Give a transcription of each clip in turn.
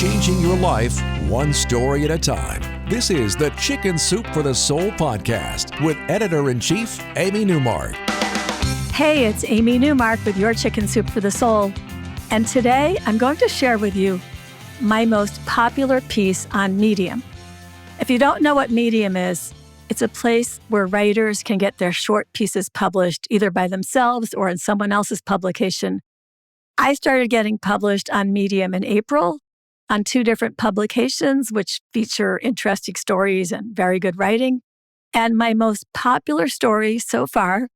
changing your life one story at a time. This is the Chicken Soup for the Soul podcast with Editor-in-Chief Amy Newmark. Hey, it's Amy Newmark with your Chicken Soup for the Soul. And today I'm going to share with you my most popular piece on Medium. If you don't know what Medium is, it's a place where writers can get their short pieces published either by themselves or in someone else's publication. I started getting published on Medium in April on 2 different publications, which feature interesting stories and very good writing. And my most popular story so far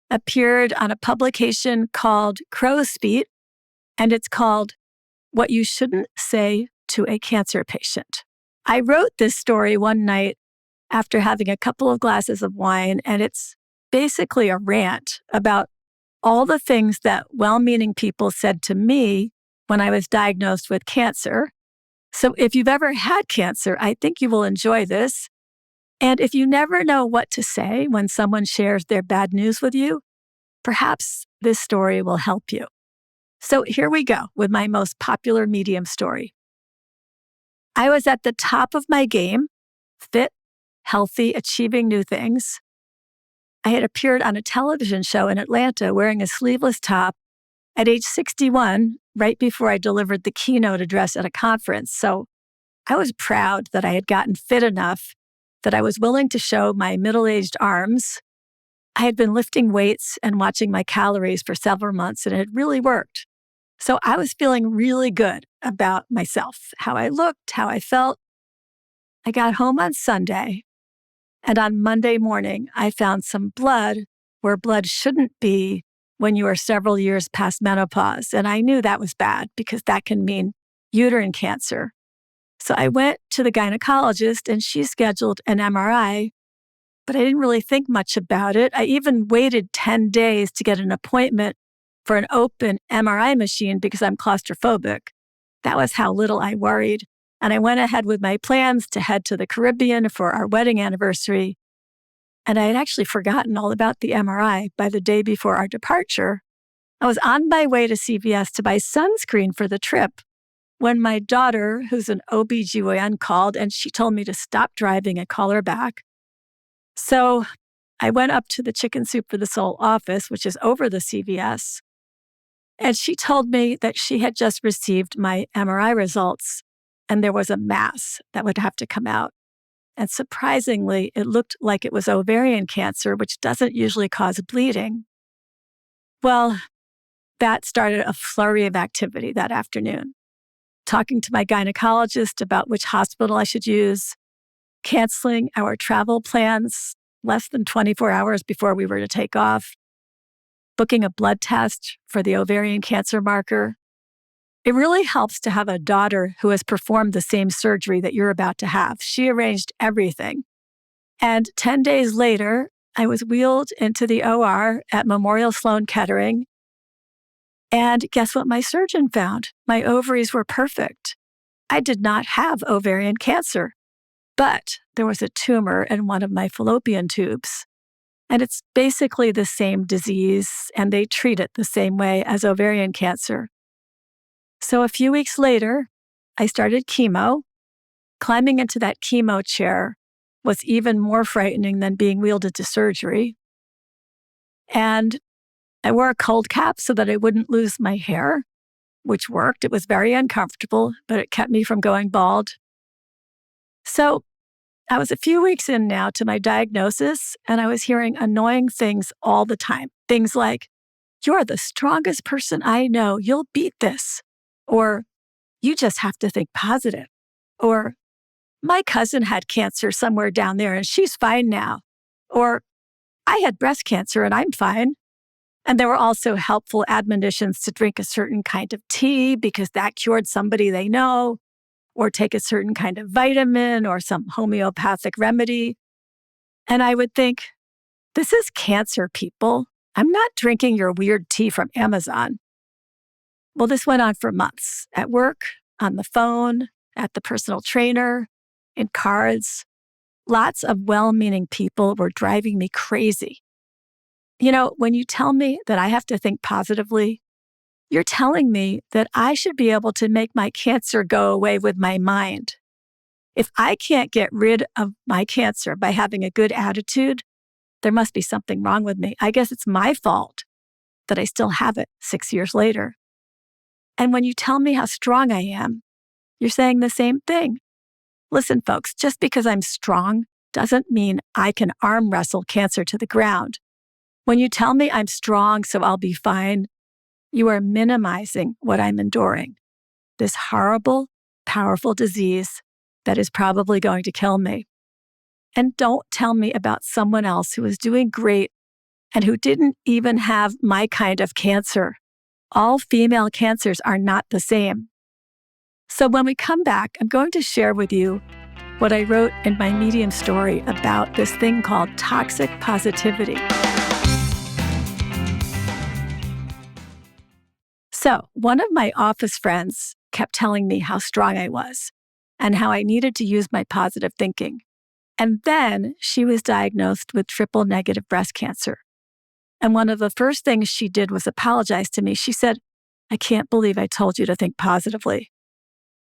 appeared on a publication called Crow's Feet, and it's called What You Shouldn't Say to a Cancer Patient. I wrote this story one night after having a couple of glasses of wine, and it's basically a rant about all the things that well-meaning people said to me when I was diagnosed with cancer. So if you've ever had cancer, I think you will enjoy this. And if you never know what to say when someone shares their bad news with you, perhaps this story will help you. So here we go with my most popular Medium story. I was at the top of my game, fit, healthy, achieving new things. I had appeared on a television show in Atlanta wearing a sleeveless top at age 61, right before I delivered the keynote address at a conference. So I was proud that I had gotten fit enough that I was willing to show my middle-aged arms. I had been lifting weights and watching my calories for several months, and it had really worked. So I was feeling really good about myself, how I looked, how I felt. I got home on Sunday, and on Monday morning, I found some blood where blood shouldn't be when you are several years past menopause. And I knew that was bad because that can mean uterine cancer. So I went to the gynecologist and she scheduled an MRI, but I didn't really think much about it. I even waited 10 days to get an appointment for an open MRI machine because I'm claustrophobic. That was how little I worried. And I went ahead with my plans to head to the Caribbean for our wedding anniversary. And I had actually forgotten all about the MRI by the day before our departure. I was on my way to CVS to buy sunscreen for the trip when my daughter, who's an OBGYN, called and she told me to stop driving and call her back. So I went up to the Chicken Soup for the Soul office, which is over the CVS, and she told me that she had just received my MRI results and there was a mass that would have to come out. And surprisingly, it looked like it was ovarian cancer, which doesn't usually cause bleeding. Well, that started a flurry of activity that afternoon. Talking to my gynecologist about which hospital I should use, canceling our travel plans less than 24 hours before we were to take off, booking a blood test for the ovarian cancer marker. It really helps to have a daughter who has performed the same surgery that you're about to have. She arranged everything. And 10 days later, I was wheeled into the OR at Memorial Sloan Kettering. And guess what my surgeon found? My ovaries were perfect. I did not have ovarian cancer, but there was a tumor in one of my fallopian tubes. And it's basically the same disease, and they treat it the same way as ovarian cancer. So a few weeks later, I started chemo. Climbing into that chemo chair was even more frightening than being wheeled into surgery. And I wore a cold cap so that I wouldn't lose my hair, which worked. It was very uncomfortable, but it kept me from going bald. So I was a few weeks in now to my diagnosis, and I was hearing annoying things all the time. Things like, "You're the strongest person I know. You'll beat this." Or, "You just have to think positive." Or, "My cousin had cancer somewhere down there and she's fine now." Or, "I had breast cancer and I'm fine." And there were also helpful admonitions to drink a certain kind of tea because that cured somebody they know, or take a certain kind of vitamin or some homeopathic remedy. And I would think, this is cancer, people. I'm not drinking your weird tea from Amazon. Well, this went on for months, at work, on the phone, at the personal trainer, in cards. Lots of well-meaning people were driving me crazy. You know, when you tell me that I have to think positively, You're telling me that I should be able to make my cancer go away with my mind. If I can't get rid of my cancer by having a good attitude, there must be something wrong with me. I guess it's my fault that I still have it 6 years later. And when you tell me how strong I am, you're saying the same thing. Listen, folks, just because I'm strong doesn't mean I can arm wrestle cancer to the ground. When you tell me I'm strong so I'll be fine, you are minimizing what I'm enduring. This horrible, powerful disease that is probably going to kill me. And don't tell me about someone else who is doing great and who didn't even have my kind of cancer. All female cancers are not the same. So when we come back, I'm going to share with you what I wrote in my Medium story about this thing called toxic positivity. So one of my office friends kept telling me how strong I was and how I needed to use my positive thinking. And then she was diagnosed with triple-negative breast cancer. And one of the first things she did was apologize to me. She said, "I can't believe I told you to think positively."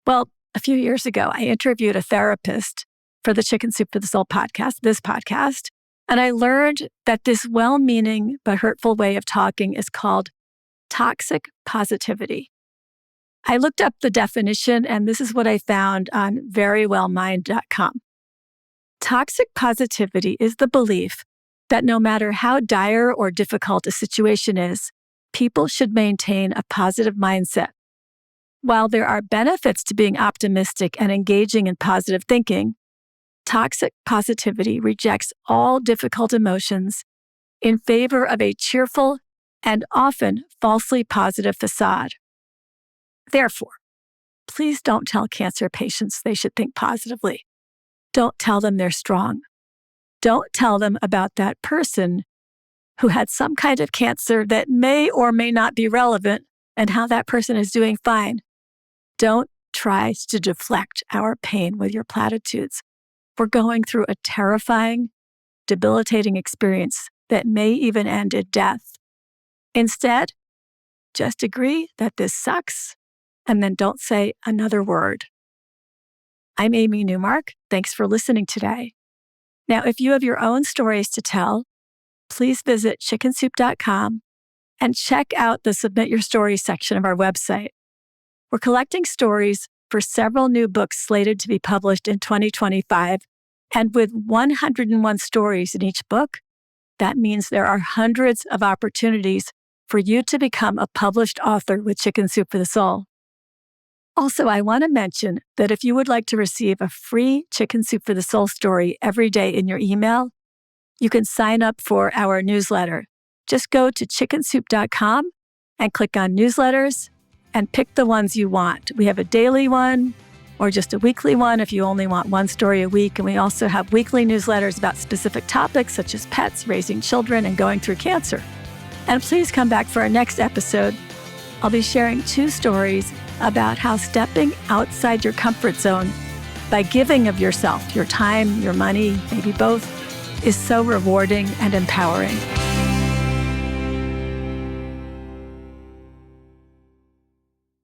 Well, a few years ago, I interviewed a therapist for the Chicken Soup for the Soul podcast, this podcast, and I learned that this well-meaning but hurtful way of talking is called toxic positivity. I looked up the definition, and this is what I found on verywellmind.com. Toxic positivity is the belief that no matter how dire or difficult a situation is, people should maintain a positive mindset. While there are benefits to being optimistic and engaging in positive thinking, toxic positivity rejects all difficult emotions in favor of a cheerful and often falsely positive facade. Therefore, please don't tell cancer patients they should think positively. Don't tell them they're strong. Don't tell them about that person who had some kind of cancer that may or may not be relevant and how that person is doing fine. Don't try to deflect our pain with your platitudes. We're going through a terrifying, debilitating experience that may even end in death. Instead, just agree that this sucks and then don't say another word. I'm Amy Newmark. Thanks for listening today. Now, if you have your own stories to tell, please visit chickensoup.com and check out the Submit Your Stories section of our website. We're collecting stories for several new books slated to be published in 2025, and with 101 stories in each book, that means there are hundreds of opportunities for you to become a published author with Chicken Soup for the Soul. Also, I want to mention that if you would like to receive a free Chicken Soup for the Soul story every day in your email, you can sign up for our newsletter. Just go to chickensoup.com and click on newsletters and pick the ones you want. We have a daily one or just a weekly one if you only want one story a week. And we also have weekly newsletters about specific topics such as pets, raising children, and going through cancer. And please come back for our next episode. I'll be sharing 2 stories about how stepping outside your comfort zone by giving of yourself, your time, your money, maybe both, is so rewarding and empowering.